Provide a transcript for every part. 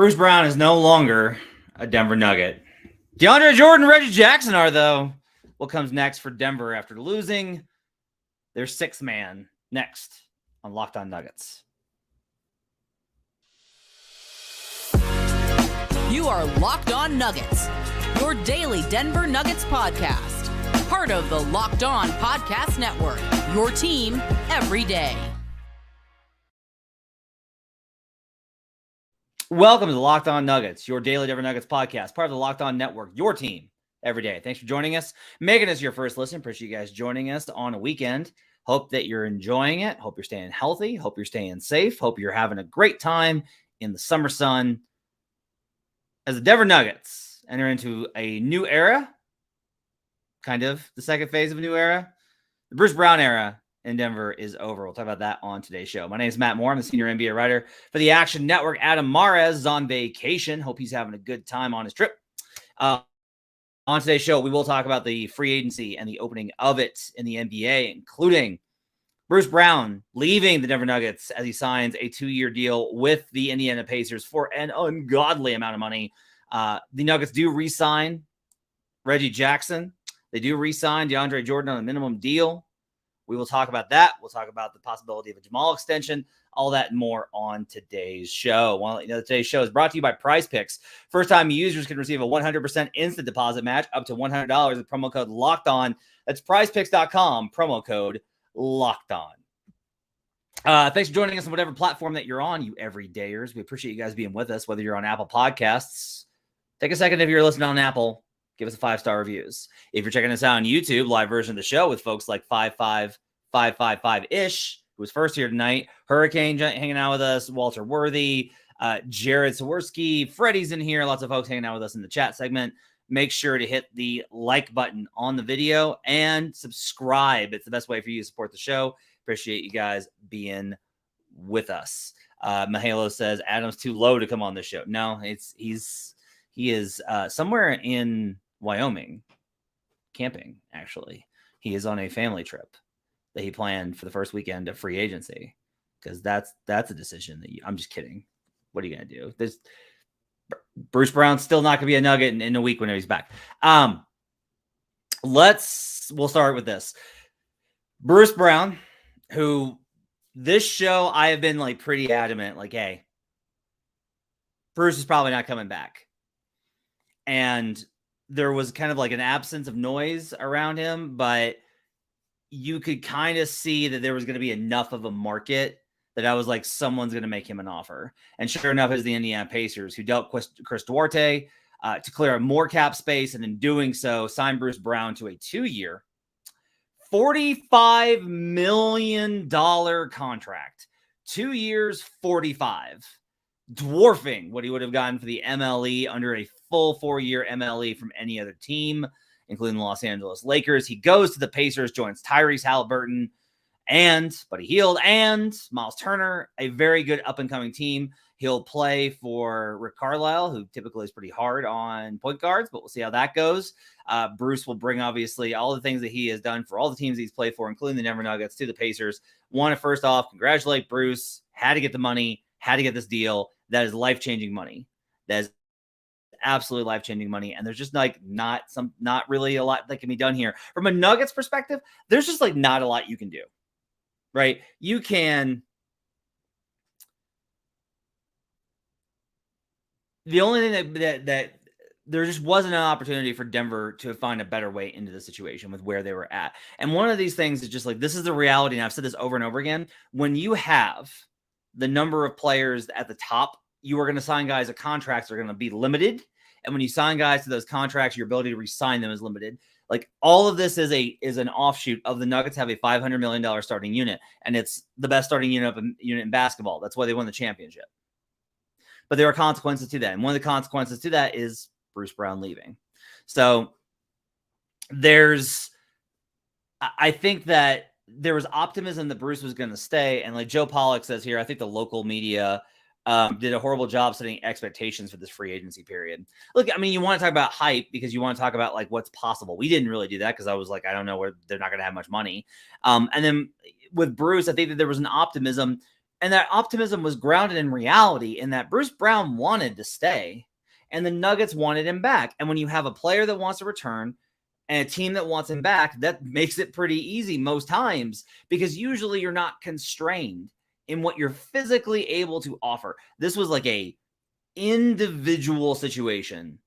Bruce Brown is no longer a Denver Nugget. DeAndre Jordan and Reggie Jackson are, though. What comes next for Denver after losing their sixth man next on Locked On Nuggets? You are Locked On Nuggets, your daily Denver Nuggets podcast. Part of the Locked On Podcast Network, your team every day. Welcome to the Locked On Nuggets, your daily Denver Nuggets podcast, part of the Locked On Network, your team every day. Thanks for joining us. Making us your first listen. Appreciate you guys joining us on a weekend. Hope that you're enjoying it. Hope you're staying healthy. Hope you're staying safe. Hope you're having a great time in the summer sun. As the Denver Nuggets enter into a new era, kind of the second phase of a new era, the Bruce Brown era in Denver is over. We'll talk about that on today's show. My name is Matt Moore. I'm the senior NBA writer for the Action Network. Adam Mares is on vacation. Hope he's having a good time on his trip. On today's show, we will talk about the free agency and the opening of it in the NBA, including Bruce Brown leaving the Denver Nuggets as he signs a 2-year deal with the Indiana Pacers for an ungodly amount of money. The Nuggets do re-sign Reggie Jackson. They do re-sign DeAndre Jordan on a minimum deal. We will talk about that. We'll talk about the possibility of a Jamal extension, all that and more on today's show. Well, today's show is brought to you by Prize Picks. First-time users can receive a 100% instant deposit match up to $100 with promo code Locked On. That's prizepicks.com, promo code Locked On. Thanks for joining us on whatever platform that you're on, you everydayers. We appreciate you guys being with us, whether you're on Apple Podcasts. Take a second if you're listening on Apple. Give us a 5-star reviews. If you're checking us out on YouTube, live version of the show with folks like 55555-ish, who was first here tonight, Hurricane hanging out with us, Walter Worthy, Jared Saworski, Freddie's in here, lots of folks hanging out with us in the chat segment. Make sure to hit the like button on the video and subscribe. It's the best way for you to support the show. Appreciate you guys being with us. Mahalo says Adam's too low to come on the show. No, he is somewhere in Wyoming camping, actually. He is on a family trip that he planned for the first weekend of free agency, because that's a decision that I'm just kidding. What are you going to do? Bruce Brown's still not going to be a Nugget in a week whenever he's back. We'll start with this. Bruce Brown, who this show I have been like pretty adamant, like, hey, Bruce is probably not coming back. And there was kind of like an absence of noise around him, but you could kind of see that there was going to be enough of a market that I was like, someone's going to make him an offer. And sure enough, it's the Indiana Pacers who dealt Chris Duarte to clear up more cap space. And in doing so, signed Bruce Brown to a 2-year, $45 million contract. 2 years, 45. Dwarfing what he would have gotten for the MLE under a full 4-year MLE from any other team, including the Los Angeles Lakers. He goes to the Pacers, joins Tyrese Halliburton and Buddy Hield and Miles Turner, a very good up-and-coming team. He'll play for Rick Carlisle, who typically is pretty hard on point guards, but we'll see how that goes. Bruce will bring, obviously, all the things that he has done for all the teams he's played for, including the Denver Nuggets, to the Pacers. Want to first off congratulate Bruce. Had to get the money, had to get this deal. That is life-changing money. That is absolutely life-changing money. And there's just like not really a lot that can be done here. From a Nuggets perspective, there's just like not a lot you can do, right? You can. The only thing that there just wasn't an opportunity for Denver to find a better way into the situation with where they were at. And one of these things is just like, this is the reality. And I've said this over and over again. When you have the number of players at the top, you are going to sign guys at contracts that are going to be limited. And when you sign guys to those contracts, your ability to re-sign them is limited. Like, all of this is an offshoot of the Nuggets have a $500 million starting unit, and it's the best starting unit in basketball. That's why they won the championship. But there are consequences to that. And one of the consequences to that is Bruce Brown leaving. So I think that there was optimism that Bruce was going to stay. And like Joe Pollock says here, I think the local media did a horrible job setting expectations for this free agency period. Look, I mean, you want to talk about hype because you want to talk about like what's possible. We didn't really do that because I was like, I don't know where they're not going to have much money. And then with Bruce, I think that there was an optimism And that optimism was grounded in reality in that Bruce Brown wanted to stay and the Nuggets wanted him back. And when you have a player that wants to return and a team that wants him back, that makes it pretty easy most times because usually you're not constrained in what you're physically able to offer. This was like a individual situation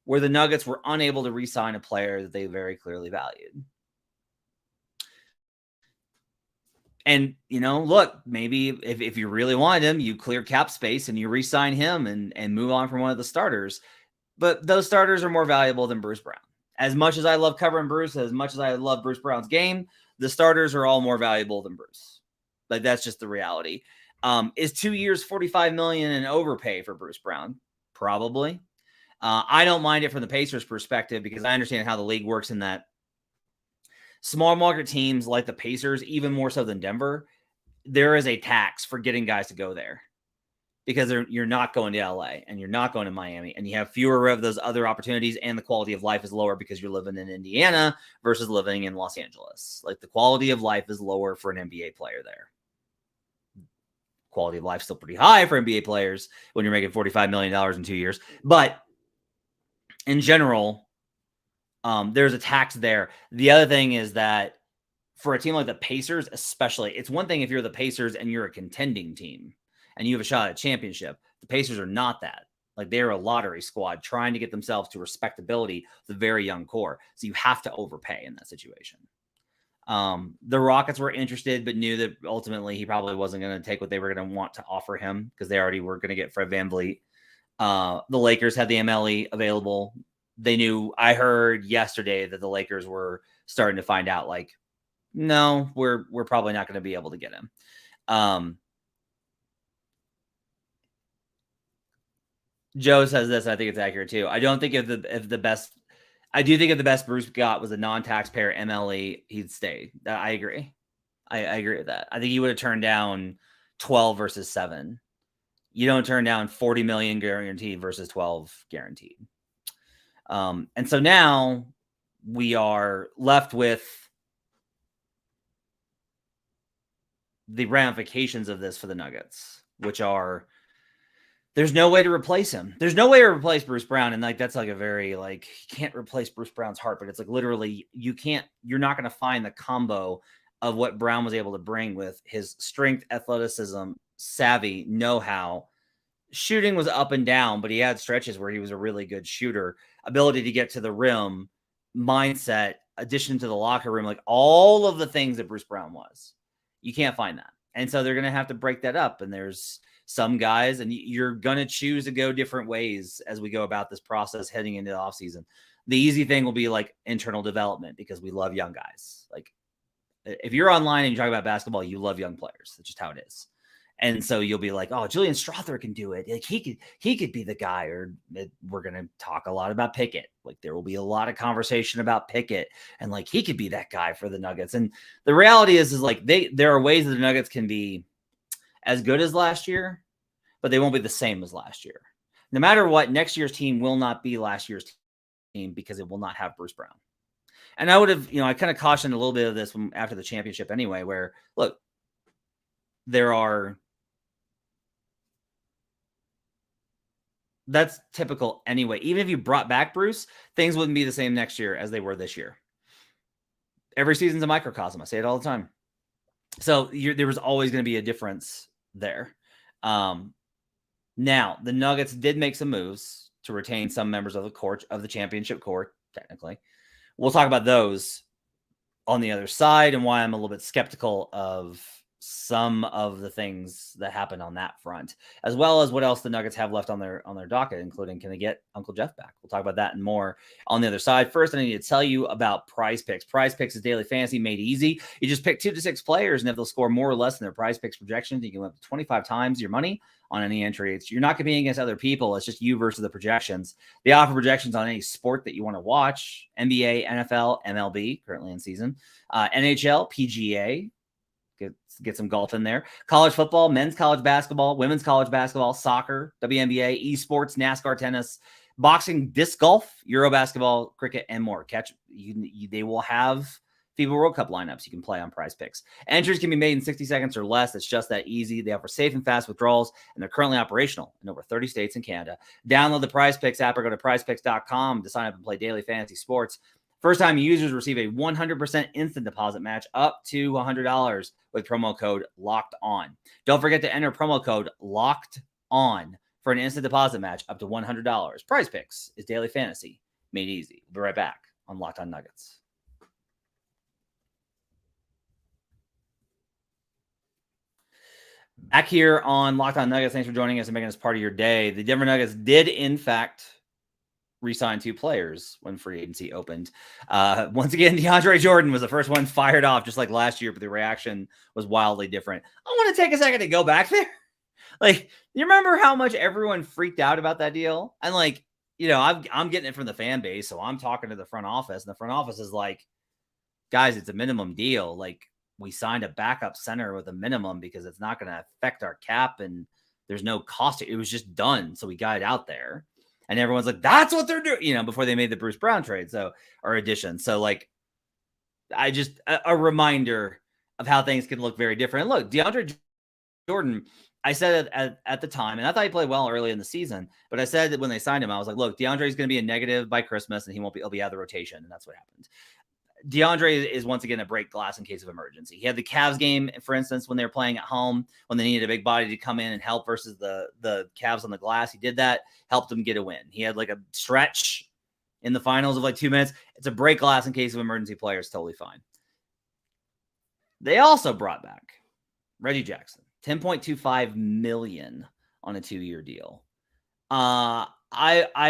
where the Nuggets were unable to re-sign a player that they very clearly valued. And, look, maybe if you really wanted him, you clear cap space and you re-sign him and move on from one of the starters. But those starters are more valuable than Bruce Brown. As much as I love covering Bruce, as much as I love Bruce Brown's game, the starters are all more valuable than Bruce. Like, that's just the reality. Is 2 years, $45 million in overpay for Bruce Brown? Probably. I don't mind it from the Pacers' perspective because I understand how the league works in that small market teams like the Pacers, even more so than Denver, there is a tax for getting guys to go there because you're not going to LA and you're not going to Miami and you have fewer of those other opportunities and the quality of life is lower because you're living in Indiana versus living in Los Angeles. Like the quality of life is lower for an NBA player there. Quality of life still pretty high for NBA players when you're making $45 million in 2 years. But in general, there's a tax there. The other thing is that for a team like the Pacers, especially, it's one thing if you're the Pacers and you're a contending team and you have a shot at a championship. The Pacers are not that. Like they're a lottery squad trying to get themselves to respectability with a very young core. So you have to overpay in that situation. The Rockets were interested, but knew that ultimately he probably wasn't going to take what they were going to want to offer him because they already were going to get Fred VanVleet. The Lakers had the MLE available. They knew, I heard yesterday that the Lakers were starting to find out like, no, we're probably not going to be able to get him. Joe says this, and I think it's accurate too. I don't think if the best Bruce got was a non-taxpayer MLE, he'd stay. I agree. I agree with that. I think he would have turned down 12 versus 7. You don't turn down 40 million guaranteed versus 12 guaranteed. And so now we are left with the ramifications of this for the Nuggets, which are there's no way to replace him. There's no way to replace Bruce Brown. And like, that's like a very, like, you can't replace Bruce Brown's heart, but it's like literally you're not going to find the combo of what Brown was able to bring with his strength, athleticism, savvy, know-how. Shooting was up and down, but he had stretches where he was a really good shooter. Ability to get to the rim, mindset, addition to the locker room, like all of the things that Bruce Brown was. You can't find that. And so they're going to have to break that up. And there's some guys, and you're going to choose to go different ways as we go about this process heading into the offseason. The easy thing will be like internal development because we love young guys. Like if you're online and you talk about basketball, you love young players. That's just how it is. And so you'll be like, oh, Julian Strother can do it. Like he could be the guy. Or we're going to talk a lot about Pickett. Like there will be a lot of conversation about Pickett and like he could be that guy for the Nuggets. And the reality is like there are ways that the Nuggets can be as good as last year, but they won't be the same as last year. No matter what, next year's team will not be last year's team because it will not have Bruce Brown. And I would have, I kind of cautioned a little bit of this after the championship anyway, where look, that's typical anyway. Even if you brought back Bruce, things wouldn't be the same next year as they were this year. Every season's a microcosm. I say it all the time. So there was always going to be a difference there. Now, the Nuggets did make some moves to retain some members of the court, of the championship court, technically. We'll talk about those on the other side and why I'm a little bit skeptical of some of the things that happened on that front, as well as what else the Nuggets have left on their docket, including can they get Uncle Jeff back? We'll talk about that and more on the other side. First, I need to tell you about Prize Picks. Prize Picks is daily fantasy made easy. You just pick 2 to 6 players, and if they'll score more or less than their Prize Picks projections, you can win up to 25 times your money on any entry. You're not competing against other people. It's just you versus the projections. They offer projections on any sport that you want to watch: NBA, NFL, MLB, currently in season, NHL, PGA. Get some golf in there. College football, men's college basketball, women's college basketball, soccer, WNBA, esports, NASCAR, tennis, boxing, disc golf, Euro basketball, cricket, and more. They will have FIBA World Cup lineups you can play on Prize Picks. Entries can be made in 60 seconds or less. It's just that easy. They offer safe and fast withdrawals, and they're currently operational in over 30 states and Canada. Download the Prize Picks app or go to prizepicks.com to sign up and play daily fantasy sports. First-time users receive a 100% instant deposit match up to $100 with promo code LOCKEDON. Don't forget to enter promo code LOCKEDON for an instant deposit match up to $100. Prize Picks is daily fantasy made easy. We'll be right back on Locked On Nuggets. Back here on Locked On Nuggets. Thanks for joining us and making us part of your day. The Denver Nuggets did, in fact, re-sign 2 players when free agency opened. Once again, DeAndre Jordan was the first one fired off, just like last year, but the reaction was wildly different. I want to take a second to go back there. Like, you remember how much everyone freaked out about that deal? And like, you know, I'm getting it from the fan base, so I'm talking to the front office, and the front office is like, guys, it's a minimum deal. Like, we signed a backup center with a minimum because it's not going to affect our cap, and there's no cost. It was just done, so we got it out there. And everyone's like, that's what they're doing, you know, before they made the Bruce Brown trade, or addition. So, like, a reminder of how things can look very different. And look, DeAndre Jordan, I said it at the time, and I thought he played well early in the season, but I said that when they signed him, I was like, look, DeAndre is going to be a negative by Christmas, and he'll be out of the rotation, and that's what happened. DeAndre is once again a break glass in case of emergency. He had the Cavs game, for instance, when they were playing at home, when they needed a big body to come in and help versus the Cavs on the glass. He did that, helped them get a win. He had like a stretch in the finals of like 2 minutes. It's a break glass in case of emergency players. Totally fine. They also brought back Reggie Jackson, $10.25 million on a 2-year deal. I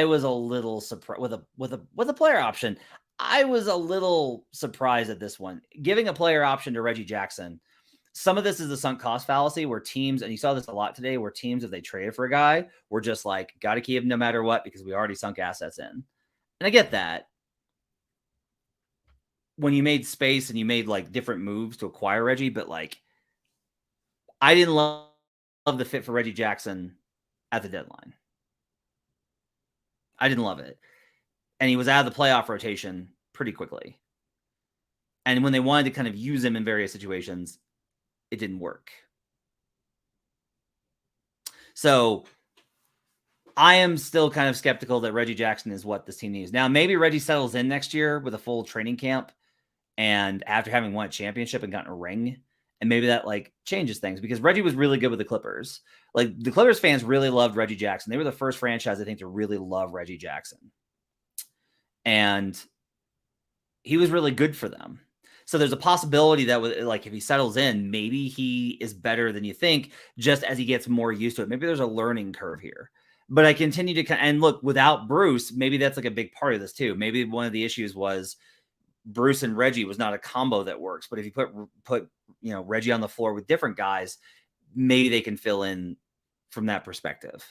was a little surprised with a player option. I was a little surprised at this one. Giving a player option to Reggie Jackson, some of this is the sunk cost fallacy where teams, and you saw this a lot today, where teams, if they traded for a guy, were just like, got to keep him no matter what because we already sunk assets in. And I get that. When you made space and you made like different moves to acquire Reggie, but like, I didn't love the fit for Reggie Jackson at the deadline. I didn't love it. And he was out of the playoff rotation pretty quickly. And when they wanted to kind of use him in various situations, it didn't work. So I am still kind of skeptical that Reggie Jackson is what this team needs. Now, maybe Reggie settles in next year with a full training camp and after having won a championship and gotten a ring. And maybe that like changes things because Reggie was really good with the Clippers. Like the Clippers fans really loved Reggie Jackson. They were the first franchise, I think, to really love Reggie Jackson. And he was really good for them. So there's a possibility that with, like, if he settles in, maybe he is better than you think, just as he gets more used to it. Maybe there's a learning curve here. But I continue to, and look, without Bruce, maybe that's like a big part of this too. Maybe one of the issues was Bruce and Reggie was not a combo that works. But if you put you know, Reggie on the floor with different guys, maybe they can fill in from that perspective.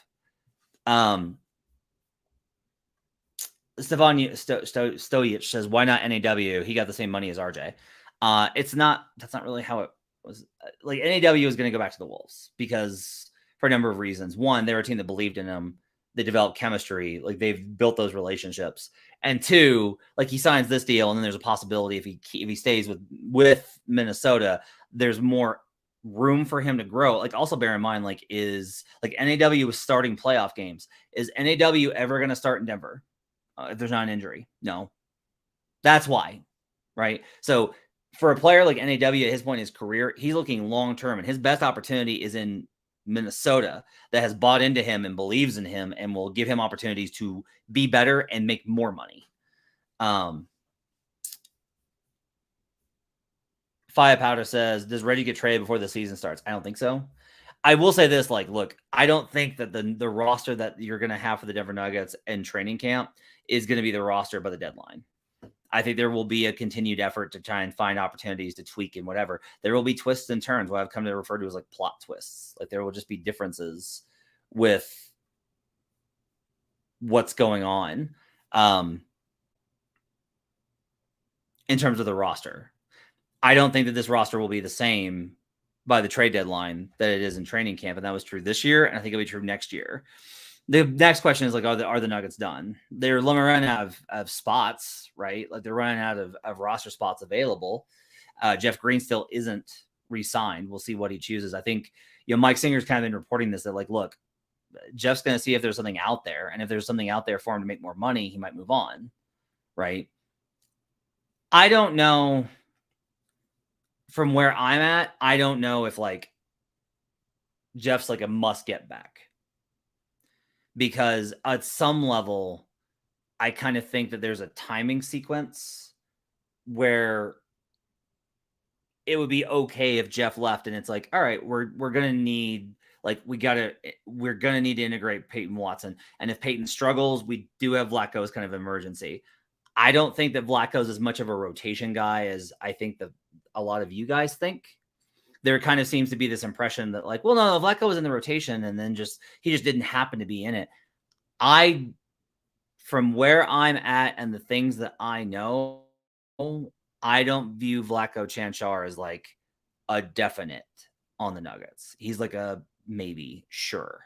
Stefan Stojic says, why not NAW? He got the same money as RJ. That's not really how it was. Like, NAW is going to go back to the Wolves because for a number of reasons. One, they're a team that believed in him. They developed chemistry. Like, they've built those relationships. And two, like, he signs this deal, and then there's a possibility if he stays with Minnesota, there's more room for him to grow. Like, also bear in mind, like, NAW was starting playoff games. Is NAW ever going to start in Denver? If there's not an injury? No. That's why, right? So for a player like NAW at his point in his career, he's looking long-term, and his best opportunity is in Minnesota that has bought into him and believes in him and will give him opportunities to be better and make more money. Fire Powder says, does Reggie get traded before the season starts? I don't think so. I will say this, like, look, I don't think that the roster that you're going to have for the Denver Nuggets in training camp is going to be the roster by the deadline. I think there will be a continued effort to try and find opportunities to tweak and whatever. There will be twists and turns, what I've come to refer to as like plot twists. Like, there will just be differences with what's going on in terms of the roster. I don't think that this roster will be the same by the trade deadline that it is in training camp. And that was true this year. And I think it'll be true next year. The next question is like, are the Nuggets done? They're running out of spots, right? Like they're running out of roster spots available. Jeff Green still isn't re-signed. We'll see what he chooses. I think, Mike Singer's kind of been reporting this, that like, look, Jeff's going to see if there's something out there. And if there's something out there for him to make more money, he might move on, right? I don't know. From where I'm at, I don't know if like Jeff's like a must get back. Because at some level, I kind of think that there's a timing sequence where it would be okay if Jeff left and it's like, all right, we're gonna need we're gonna need to integrate Peyton Watson. And if Peyton struggles, we do have Vlatko's kind of emergency. I don't think that Vlatko's as much of a rotation guy as I think that a lot of you guys think. There kind of seems to be this impression that like, well, no, Vlatko was in the rotation and then he just didn't happen to be in it. From where I'm at and the things that I know, I don't view Vlatko Cancar as like a definite on the Nuggets. He's like a maybe, sure.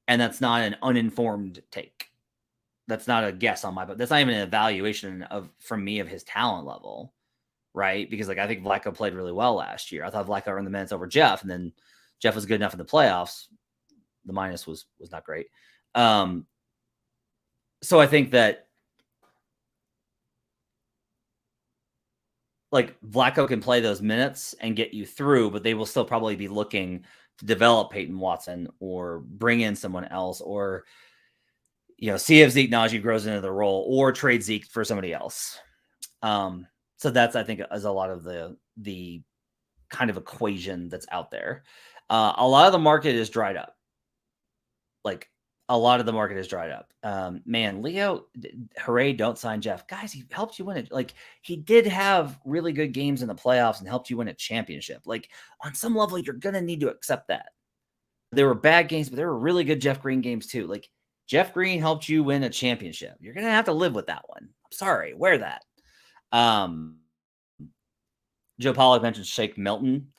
And that's not an uninformed take. That's not a guess on but that's not even an evaluation from me of his talent level. Right? Because like I think Vlatko played really well last year. I thought Vlatko earned the minutes over Jeff, and then Jeff was good enough in the playoffs. The minus was not great. So I think that like Vlatko can play those minutes and get you through, but they will still probably be looking to develop Peyton Watson or bring in someone else or see if Zeke Naji grows into the role or trade Zeke for somebody else. So that's, I think, is a lot of the kind of equation that's out there. A lot of the market is dried up. Like a lot of the market is dried up. Man, Leo, hooray, don't sign Jeff. Guys, he helped you win it. Like he did have really good games in the playoffs and helped you win a championship. Like on some level, you're going to need to accept that. There were bad games, but there were really good Jeff Green games too. Like Jeff Green helped you win a championship. You're going to have to live with that one. I'm sorry, wear that. Joe Pollock mentioned Shake Milton.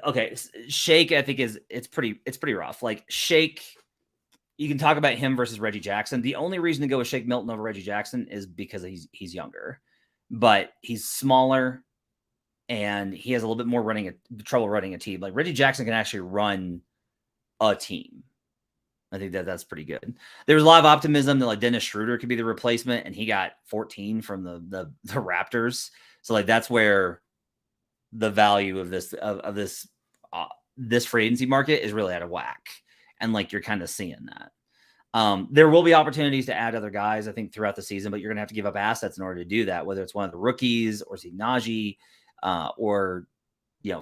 Okay, Shake, I think it's pretty rough. Like Shake, you can talk about him versus Reggie Jackson. The only reason to go with Shake Milton over Reggie Jackson is because he's younger, but he's smaller and he has a little bit more trouble running a team. Like Reggie Jackson can actually run a team. I think that's pretty good. There was a lot of optimism that like Dennis Schroeder could be the replacement, and he got 14 from the Raptors. So like that's where the value of this this free agency market is really out of whack, and like you're kind of seeing that. There will be opportunities to add other guys, I think, throughout the season, but you're gonna have to give up assets in order to do that. Whether it's one of the rookies or Zeke Naji, or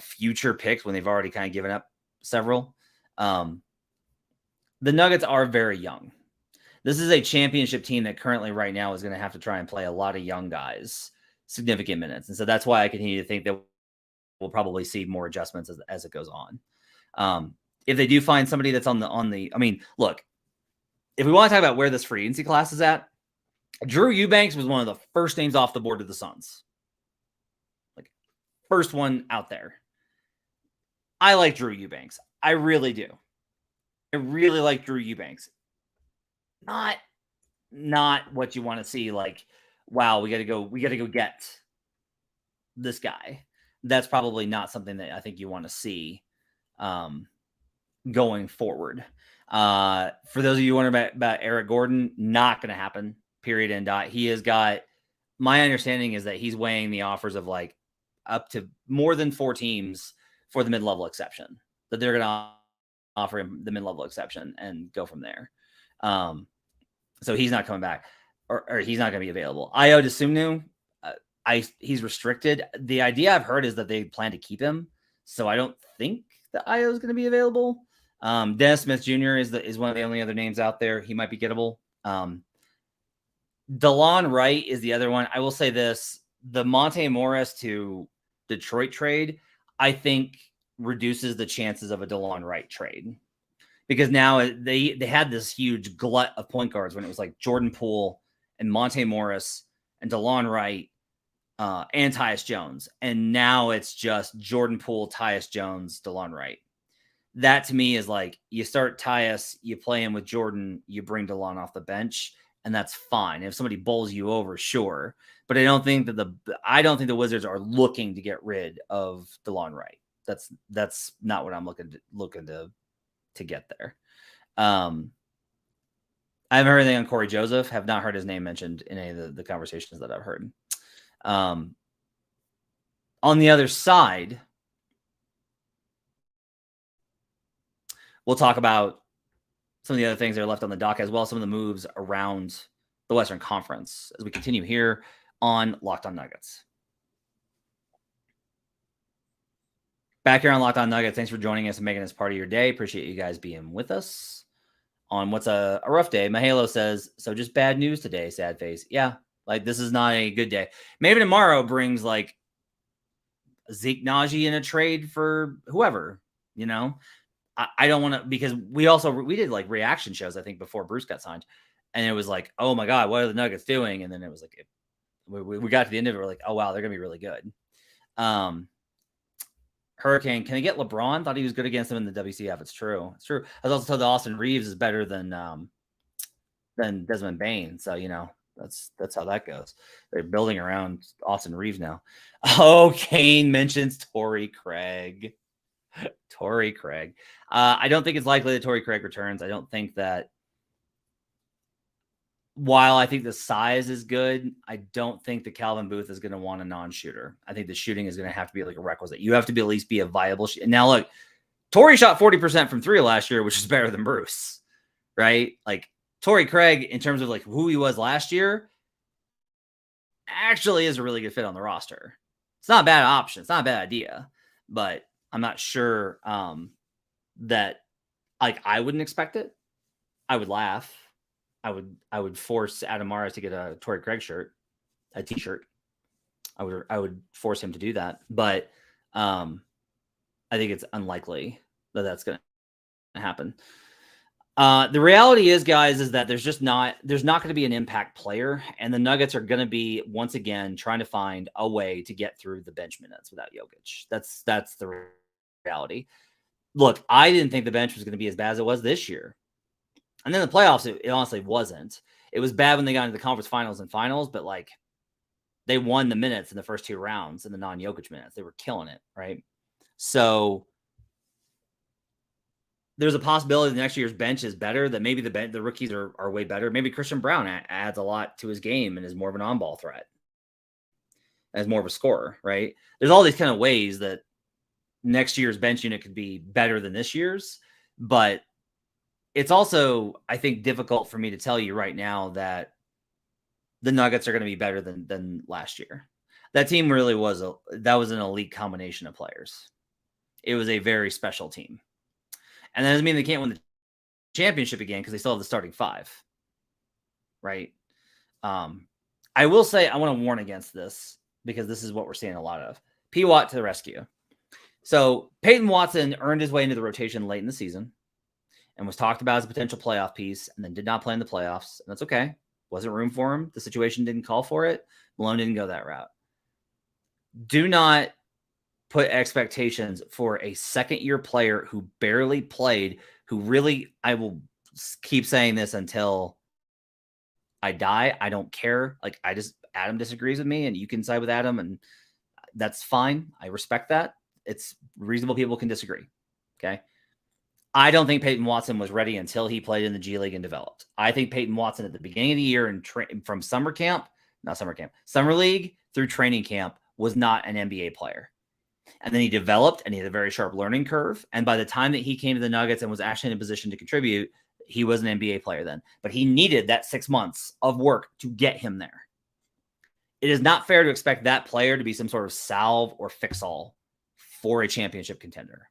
future picks when they've already kind of given up several. The Nuggets are very young. This is a championship team that currently right now is going to have to try and play a lot of young guys, significant minutes. And so that's why I continue to think that we'll probably see more adjustments as it goes on. If they do find somebody that's look, if we want to talk about where this free agency class is at, Drew Eubanks was one of the first names off the board to the Suns. Like first one out there. I like Drew Eubanks. I really do. I really like Drew Eubanks. Not what you want to see. Like, wow, we got to go get this guy. That's probably not something that I think you want to see going forward. For those of you wondering about Eric Gordon, not going to happen. Period. End dot. He has got. My understanding is that he's weighing the offers of like up to more than 4 teams for the mid-level exception. That they're going to offer him the mid-level exception and go from there. So he's not coming back, or he's not going to be available. Ayo Dosunmu, he's restricted. The idea I've heard is that they plan to keep him, so I don't think that Ayo is going to be available. Dennis Smith Jr. is one of the only other names out there. He might be gettable. DeLon Wright is the other one. I will say this: the Monte Morris to Detroit trade, I think, reduces the chances of a DeLon Wright trade, because now they had this huge glut of point guards when it was like Jordan Poole and Monte Morris and DeLon Wright and Tyus Jones, and now it's just Jordan Poole, Tyus Jones, DeLon Wright. that to me is like, you start Tyus, you play him with Jordan, you bring DeLon off the bench, and that's fine. If somebody bowls you over, sure. But I don't think the Wizards are looking to get rid of DeLon Wright. That's not what I'm looking to get there. I haven't heard anything on Corey Joseph. Have not heard his name mentioned in any of the conversations that I've heard. On the other side, we'll talk about some of the other things that are left on the dock, as well as some of the moves around the Western Conference as we continue here on Locked On Nuggets. Back here on Locked On Nuggets, thanks for joining us and making this part of your day. Appreciate you guys being with us on what's a rough day. Mahalo says, so just bad news today, sad face. Yeah, like this is not a good day. Maybe tomorrow brings like Zeke Naji in a trade for whoever, you know? I don't want to, because we did like reaction shows, I think, before Bruce got signed. And it was like, oh my God, what are the Nuggets doing? And then it was like, we got to the end of it. We're like, oh wow, they're going to be really good. Hurricane, can they get LeBron? Thought he was good against them in the WCF. It's true. It's true. I was also told that Austin Reeves is better than Desmond Bain. So, you know, that's how that goes. They're building around Austin Reeves now. Oh, Kane mentions Torrey Craig. Torrey Craig. I don't think it's likely that Torrey Craig returns. I don't think that, while I think the size is good, I don't think that Calvin Booth is going to want a non-shooter. I think the shooting is going to have to be like a requisite. You have to at least be a viable shooter. Now, look, Torrey shot 40% from 3 last year, which is better than Bruce, right? Like Torrey Craig, in terms of like who he was last year, actually is a really good fit on the roster. It's not a bad option. It's not a bad idea, but I'm not sure that, like, I wouldn't expect it. I would laugh. I would force Adam Morris to get a Torrey Craig shirt, a t-shirt. I would force him to do that, but I think it's unlikely that that's going to happen. The reality is, guys, is that there's not going to be an impact player, and the Nuggets are going to be once again trying to find a way to get through the bench minutes without Jokic. That's the reality. Look, I didn't think the bench was going to be as bad as it was this year. And then the playoffs, it honestly wasn't. It was bad when they got into the conference finals and finals, but like they won the minutes in the first 2 rounds in the non-Jokic minutes. They were killing it, right? So there's a possibility the next year's bench is better, that maybe the rookies are way better. Maybe Christian Brown adds a lot to his game and is more of an on-ball threat, as more of a scorer, right? There's all these kind of ways that next year's bench unit could be better than this year's, but it's also, I think, difficult for me to tell you right now that the Nuggets are going to be better than last year. That team really was an elite combination of players. It was a very special team. And that doesn't mean they can't win the championship again because they still have the starting 5. Right? I will say, I want to warn against this because this is what we're seeing a lot of. P. Watt to the rescue. So Peyton Watson earned his way into the rotation late in the season and was talked about as a potential playoff piece, and then did not play in the playoffs. And that's okay. Wasn't room for him. The situation didn't call for it. Malone didn't go that route. Do not put expectations for a second-year player who barely played, who really, I will keep saying this until I die. I don't care. Like, Adam disagrees with me, and you can side with Adam, and that's fine. I respect that. It's reasonable. People can disagree. Okay. I don't think Peyton Watson was ready until he played in the G League and developed. I think Peyton Watson at the beginning of the year and from summer league through training camp was not an NBA player. And then he developed, and he had a very sharp learning curve. And by the time that he came to the Nuggets and was actually in a position to contribute, he was an NBA player then. But he needed that 6 months of work to get him there. It is not fair to expect that player to be some sort of salve or fix-all for a championship contender.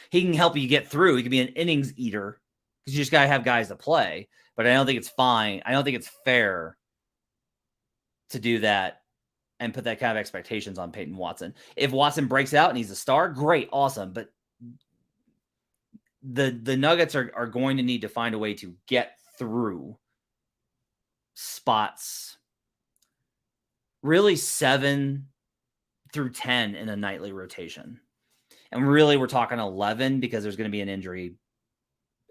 He can help you get through. He can be an innings eater because you just got to have guys to play. But I don't think it's fine. I don't think it's fair to do that and put that kind of expectations on Peyton Watson. If Watson breaks out and he's a star, great, awesome. But the Nuggets are going to need to find a way to get through spots really 7 through 10 in a nightly rotation. And really, we're talking 11 because there's going to be an injury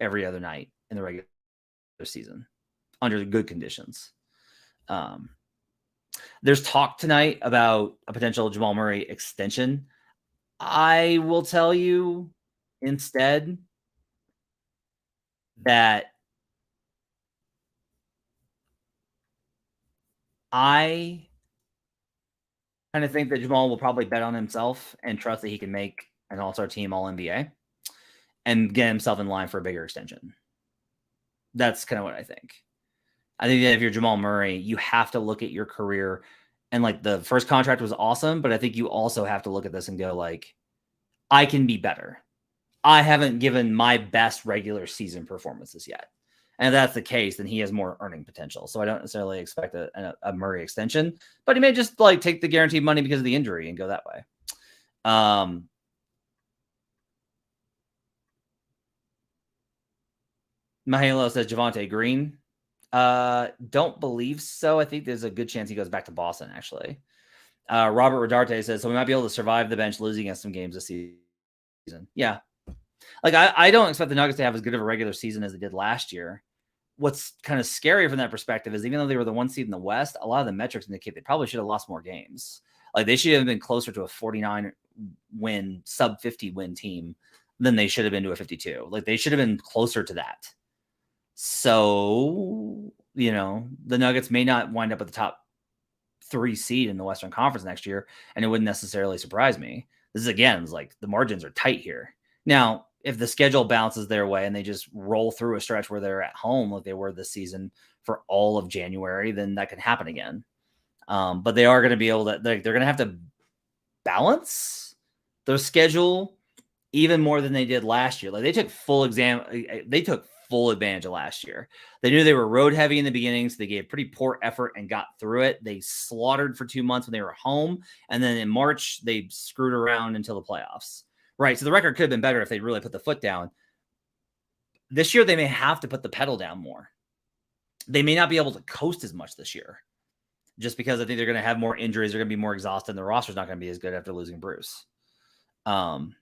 every other night in the regular season under good conditions. There's talk tonight about a potential Jamal Murray extension. I will tell you instead that I kind of think that Jamal will probably bet on himself and trust that he can make an all-star team All-NBA and get himself in line for a bigger extension. That's kind of what I think. I think that if you're Jamal Murray, you have to look at your career, and like the first contract was awesome, but I think you also have to look at this and go like, I can be better. I haven't given my best regular season performances yet. And if that's the case, then he has more earning potential. So I don't necessarily expect a Murray extension, but he may just like take the guaranteed money because of the injury and go that way. Mahalo says Javonte Green. Don't believe so. I think there's a good chance he goes back to Boston, actually. Robert Rodarte says, so we might be able to survive the bench losing us some games this season. Yeah. Like, I don't expect the Nuggets to have as good of a regular season as they did last year. What's kind of scary from that perspective is even though they were the 1 seed in the West, a lot of the metrics indicate they probably should have lost more games. Like, they should have been closer to a 49 win, sub 50 win team than they should have been to a 52. Like, they should have been closer to that. So, the Nuggets may not wind up at the top 3 seed in the Western Conference next year, and it wouldn't necessarily surprise me. This is, again, like the margins are tight here. Now, if the schedule bounces their way and they just roll through a stretch where they're at home like they were this season for all of January, then that can happen again. But they are going to be able to, they're going to have to balance their schedule even more than they did last year. Like they took full advantage of last year. They knew they were road heavy in the beginning, so they gave pretty poor effort and got through it. They slaughtered for 2 months when they were home, and then in March they screwed around until the playoffs. Right, so the record could have been better if they really put the foot down. This year they may have to put the pedal down more. They may not be able to coast as much this year, just because I think they're going to have more injuries. They're going to be more exhausted, and the roster's not going to be as good after losing Bruce. Leo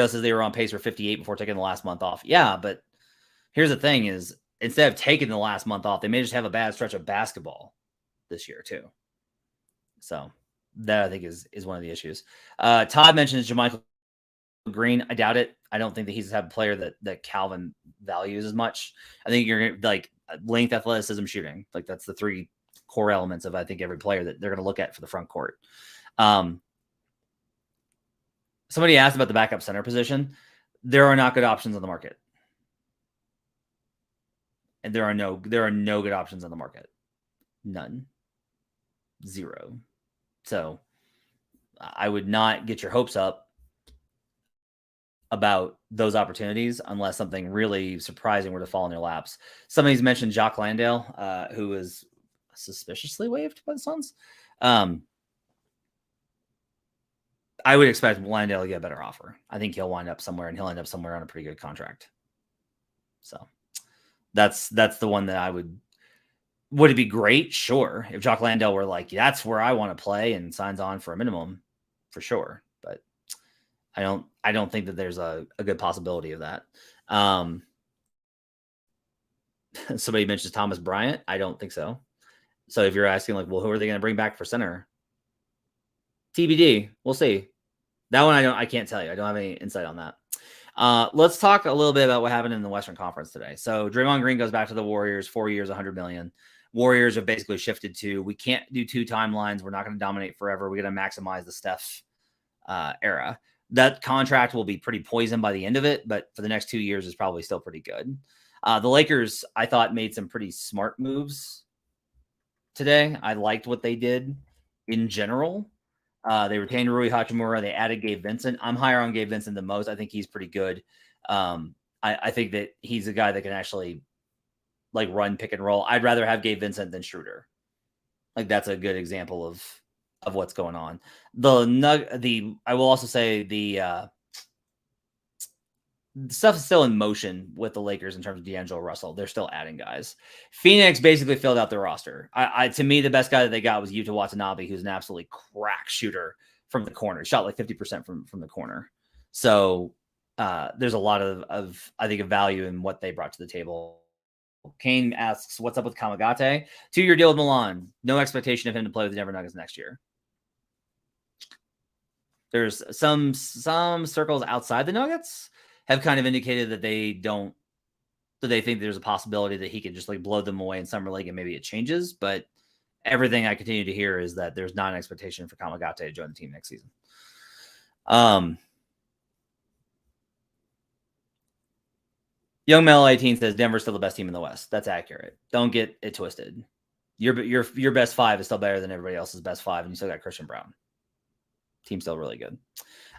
says they were on pace for 58 before taking the last month off. Yeah, but here's the thing is, instead of taking the last month off, they may just have a bad stretch of basketball this year too. So that I think is one of the issues. Todd mentions JaMychal Green. I doubt it. I don't think that he's a player that Calvin values as much. I think you're going to like length, athleticism, shooting. Like that's the 3 core elements of, I think, every player that they're going to look at for the front court. Somebody asked about the backup center position. There are not good options on the market. And there are no good options on the market. None. 0. So I would not get your hopes up about those opportunities unless something really surprising were to fall in their laps. Somebody's mentioned Jock Landale, who is suspiciously waived by the Suns. I would expect Landale to get a better offer. I think he'll wind up somewhere, and he'll end up somewhere on a pretty good contract. So that's the one that I would it be great? Sure. If Jock Landale were like, that's where I want to play and signs on for a minimum, for sure. But I don't think that there's a good possibility of that. Somebody mentions Thomas Bryant. I don't think so. So if you're asking like, well, who are they going to bring back for center? TBD. We'll see. That one I can't tell you. I don't have any insight on that. Let's talk a little bit about what happened in the Western Conference today. So Draymond Green goes back to the Warriors, 4 years, $100 million. Warriors have basically shifted to, we can't do 2 timelines. We're not going to dominate forever. We're going to maximize the Steph era. That contract will be pretty poisoned by the end of it, but for the next 2 years is probably still pretty good. The Lakers, I thought, made some pretty smart moves today. I liked what they did in general. They retained Rui Hachimura. They added Gabe Vincent. I'm higher on Gabe Vincent than most. I think he's pretty good. I think that he's a guy that can actually like run pick and roll. I'd rather have Gabe Vincent than Schroeder. Like that's a good example of what's going on. I will also say the stuff is still in motion with the Lakers in terms of D'Angelo Russell. They're still adding guys. Phoenix basically filled out their roster. To me, the best guy that they got was Yuta Watanabe, who's an absolutely crack shooter from the corner. Shot like 50% from the corner. So there's a lot of I think of value in what they brought to the table. Kane asks, what's up with Kamagate? 2-year deal with Milan. No expectation of him to play with the Denver Nuggets next year. There's some circles outside the Nuggets have kind of indicated that they think there's a possibility that he could just like blow them away in summer league and maybe it changes. But everything I continue to hear is that there's not an expectation for Kamagate to join the team next season. Young Mel 18 says Denver's still the best team in the West. That's accurate. Don't get it twisted. Your best 5 is still better than everybody else's best 5, and you still got Christian Brown. Team's still really good.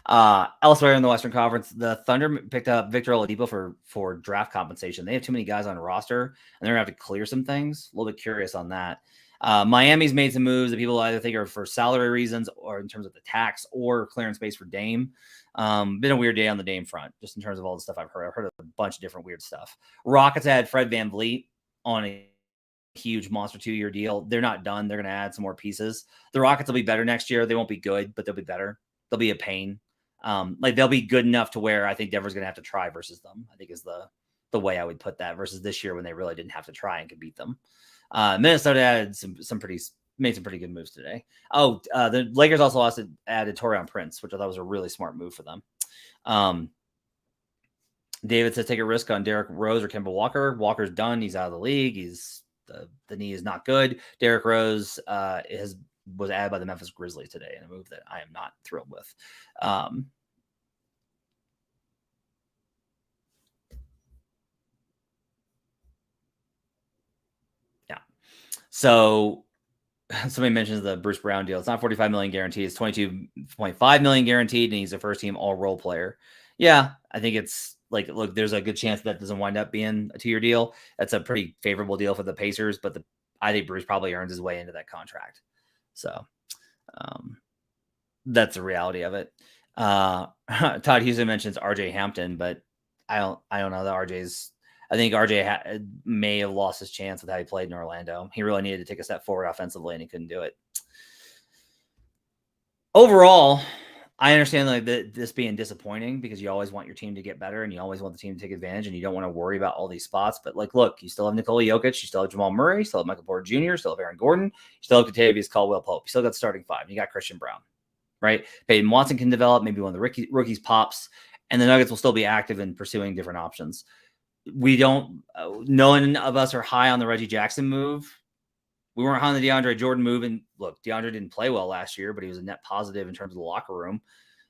Elsewhere in the Western Conference, the Thunder picked up Victor Oladipo for draft compensation. They have too many guys on the roster, and they're going to have to clear some things. A little bit curious on that. Miami's made some moves that people either think are for salary reasons or in terms of the tax or clearing space for Dame. Been a weird day on the Dame front, just in terms of all the stuff I've heard. I've heard a bunch of different weird stuff. Rockets had Fred VanVleet on a huge monster 2-year deal. They're not done. They're going to add some more pieces. The Rockets will be better next year. They won't be good, but they'll be better. They'll be a pain. They'll be good enough to where I think Denver's going to have to try versus them, I think is the way I would put that, versus this year when they really didn't have to try and could beat them. Minnesota added made some pretty good moves today. The Lakers also added Taurean Prince, which I thought was a really smart move for them. David says take a risk on Derrick Rose or Kemba Walker. Walker's done. He's out of the league. The knee is not good. Derrick Rose was added by the Memphis Grizzlies today in a move that I am not thrilled with. So somebody mentions the Bruce Brown deal. It's not $45 million guaranteed. It's $22.5 million guaranteed, and he's a first-team all-role player. Yeah, I think it's like, look, there's a good chance that doesn't wind up being a 2-year deal. That's a pretty favorable deal for the Pacers, but I think Bruce probably earns his way into that contract. So that's the reality of it. Todd Houston mentions RJ Hampton, but I don't know that I think RJ may have lost his chance with how he played in Orlando. He really needed to take a step forward offensively, and he couldn't do it. Overall, I understand like this being disappointing because you always want your team to get better and you always want the team to take advantage and you don't want to worry about all these spots. But like, look, you still have Nikola Jokic, you still have Jamal Murray, you still have Michael Porter Jr., you still have Aaron Gordon, you still have Kentavious Caldwell-Pope, you still got the starting 5, and you got Christian Brown, right? Peyton Watson can develop, maybe one of the rookies pops, and the Nuggets will still be active in pursuing different options. We don't, none of us are high on the Reggie Jackson move. We weren't high on the DeAndre Jordan move. And look, DeAndre didn't play well last year, but he was a net positive in terms of the locker room.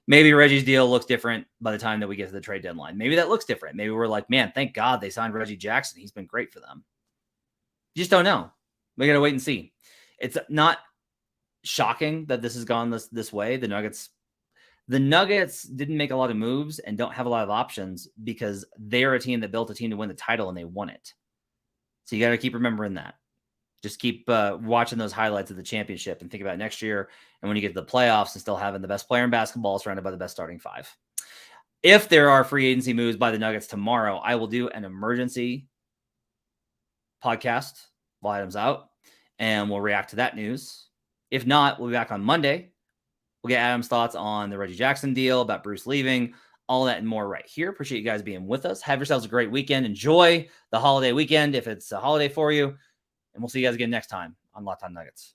Maybe Reggie's deal looks different by the time that we get to the trade deadline. Maybe that looks different. Maybe we're like, man, thank God they signed Reggie Jackson. He's been great for them. You just don't know. We got to wait and see. It's not shocking that this has gone this way. The Nuggets didn't make a lot of moves and don't have a lot of options because they're a team that built a team to win the title and they won it. So you got to keep remembering that. Just keep watching those highlights of the championship and think about next year and when you get to the playoffs and still having the best player in basketball surrounded by the best starting 5. If there are free agency moves by the Nuggets tomorrow, I will do an emergency podcast while Adam's out and we'll react to that news. If not, we'll be back on Monday. We'll get Adam's thoughts on the Reggie Jackson deal, about Bruce leaving, all that and more right here. Appreciate you guys being with us. Have yourselves a great weekend. Enjoy the holiday weekend if it's a holiday for you. And we'll see you guys again next time on Locked On Nuggets.